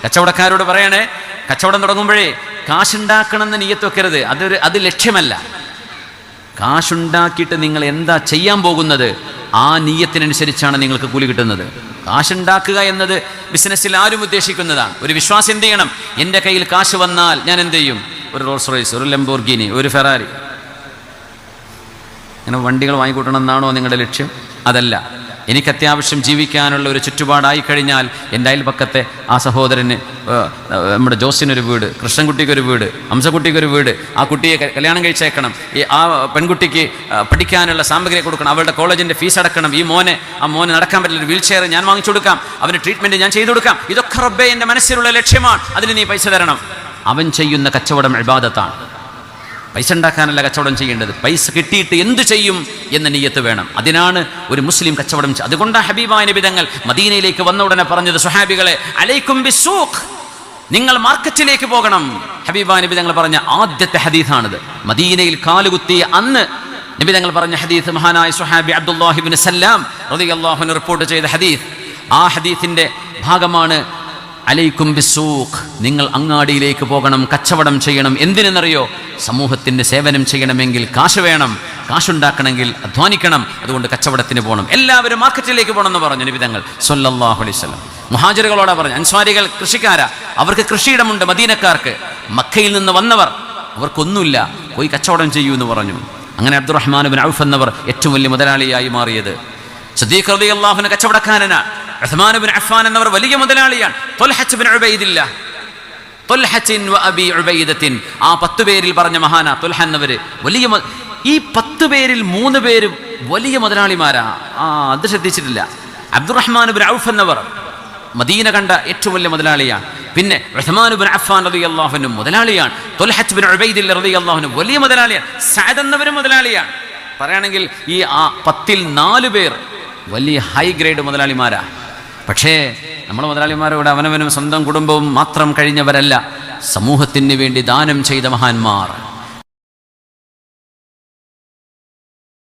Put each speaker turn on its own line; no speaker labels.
കച്ചവടക്കാരോട് പറയണേ, കച്ചവടം തുടങ്ങുമ്പോഴേ കാശുണ്ടാക്കണമെന്ന് നിയ്യത്ത് വെക്കരുത്. അത് ലക്ഷ്യമല്ല. കാശുണ്ടാക്കിയിട്ട് നിങ്ങൾ എന്താ ചെയ്യാൻ പോകുന്നത്, ആ നിയ്യത്തിനനുസരിച്ചാണ് നിങ്ങൾക്ക് കൂലി കിട്ടുന്നത്. കാശുണ്ടാക്കുക എന്നത് ബിസിനസ്സിൽ ആരും ഉദ്ദേശിക്കുന്നതാണ്. ഒരു വിശ്വാസം എന്ത് ചെയ്യണം? എൻ്റെ കയ്യിൽ കാശ് വന്നാൽ ഞാൻ എന്ത് ചെയ്യും? ഒരു റോൾസ് റോയ്സ്, ഒരു ലംബോർഗിനി, ഒരു ഫെറാരി, ഇങ്ങനെ വണ്ടികൾ വാങ്ങിക്കൂട്ടണം എന്നാണോ നിങ്ങളുടെ ലക്ഷ്യം? അതല്ല. എനിക്ക് അത്യാവശ്യം ജീവിക്കാനുള്ള ഒരു ചുറ്റുപാടായി കഴിഞ്ഞാൽ എൻ്റെ അയൽപക്കത്തെ ആ സഹോദരന്, നമ്മുടെ ജോസിനൊരു വീട്, കൃഷ്ണൻകുട്ടിക്കൊരു വീട്, ഹംസക്കുട്ടിക്കൊരു വീട്, ആ കുട്ടിയെ കല്യാണം കഴിച്ചേക്കണം, ആ പെൺകുട്ടിക്ക് പഠിക്കാനുള്ള സാമഗ്രി കൊടുക്കണം, അവളുടെ കോളേജിൻ്റെ ഫീസ് അടക്കണം, ആ മോനെ നടക്കാൻ പറ്റില്ല, ഒരു വീൽ ചെയർ ഞാൻ വാങ്ങിച്ചു കൊടുക്കാം, അവന് ട്രീറ്റ്മെൻറ്റ് ഞാൻ ചെയ്തു കൊടുക്കാം. ഇതൊക്കെ റബ്ബേ എൻ്റെ മനസ്സിലുള്ള ലക്ഷ്യമാണ്, അതിന് നീ പൈസ തരണം. അവൻ ചെയ്യുന്ന കച്ചവടം ഇബാദത്താണ്. പൈസ ഉണ്ടാക്കാനല്ല കച്ചവടം ചെയ്യേണ്ടത്, പൈസ കിട്ടിയിട്ട് എന്തു ചെയ്യും എന്ന നിയ്യത്ത് വേണം. അതിനാണ് ഒരു മുസ്ലിം കച്ചവടം. അതുകൊണ്ടാണ് ഹബീബായ നബി തങ്ങൾ മദീനയിലേക്ക് വന്ന ഉടനെ പറഞ്ഞത്, സ്വഹാബികളെ അലൈക്കും ബിസ്സൂഖ്, നിങ്ങൾ മാർക്കറ്റിലേക്ക് പോകണം. ഹബീബായ നബി തങ്ങൾ പറഞ്ഞ ആദ്യത്തെ ഹദീസാണിത്. മദീനയിൽ കാലുകുത്തിയ അന്ന് നബി തങ്ങൾ പറഞ്ഞ ഹദീസ് മഹാനായ സ്വഹാബി അബ്ദുല്ലാഹി ഇബ്നു സല്ലാം റളിയല്ലാഹു അൻഹു റിപ്പോർട്ട് ചെയ്ത ഹദീസ്. ആ ഹദീസിന്റെ ഭാഗമാണ് അലൈക്കും ബിസ്സൂഖ്, നിങ്ങൾ അങ്ങാടിയിലേക്ക് പോകണം, കച്ചവടം ചെയ്യണം. എന്തിനെന്നറിയോ? സമൂഹത്തിൻ്റെ സേവനം ചെയ്യണമെങ്കിൽ കാശ് വേണം, കാശുണ്ടാക്കണമെങ്കിൽ അധ്വാനിക്കണം. അതുകൊണ്ട് കച്ചവടത്തിന് പോകണം, എല്ലാവരും മാർക്കറ്റിലേക്ക് പോകണം എന്ന് പറഞ്ഞു നബി തങ്ങൾ സ്വല്ലല്ലാഹു അലൈഹി വസല്ലം. മുഹാജിറുകളോടാ പറഞ്ഞു. അൻസ്വാരികൾ കൃഷിക്കാരാ, അവർക്ക് കൃഷിയിടമുണ്ട്. മദീനക്കാർക്ക്, മക്കയിൽ നിന്ന് വന്നവർ, അവർക്കൊന്നുമില്ല, പോയി കച്ചവടം ചെയ്യൂ എന്ന് പറഞ്ഞു. അങ്ങനെ അബ്ദുറഹ്മാൻ ഇബ്നു ഔഫ് എന്നവർ ഏറ്റവും വലിയ മുതലാളിയായി മാറിയത്. സിദ്ദീഖ് റളിയല്ലാഹു അൻഹു കച്ചവടക്കാരനാണ്. ഉസ്മാൻ ഇബ്നു അഫ്ഫാൻ എന്നവർ വലിയ മുതലാളിയാണ്. ത്വൽഹത്ത് ഇബ്നു ഉബൈദില്ല, ത്വൽഹത്തിൻ വ അബി ഉബൈദത്തിൻ, ആ 10 പേരിൽ പറഞ്ഞ മഹാന ത്വൽഹ എന്നവര് വലിയ. ഈ 10 പേരിൽ 3 പേര് വലിയ മുതലാളിമാരാ. അത് ശ്രദ്ധിച്ചിട്ടില്ല. അബ്ദുറഹ്മാൻ ഇബ്നു ഔഫ് എന്നവർ മദീന കണ്ട ഏറ്റവും വലിയ മുതലാളിയാണ്. പിന്നെ ഉസ്മാൻ ഇബ്നു അഫ്ഫാൻ റളിയല്ലാഹു അൻഹു മുതലാളിയാണ്. ത്വൽഹത്ത് ഇബ്നു ഉബൈദില്ല റളിയല്ലാഹു അൻഹു വലിയ മുതലാളിയാണ്. സഅദ് എന്നവരും മുതലാളിയാണ്. പറയുകയാണെങ്കിൽ ഈ 10ൽ 4 പേർ വലിയ ഹൈ ഗ്രേഡ് മുതലാളിമാരാ. പക്ഷേ നമ്മുടെ മുതലാളിമാരോട് അവനവനും സ്വന്തം കുടുംബവും മാത്രം കഴിഞ്ഞവരല്ല, സമൂഹത്തിന് വേണ്ടി ദാനം ചെയ്ത മഹാന്മാർ.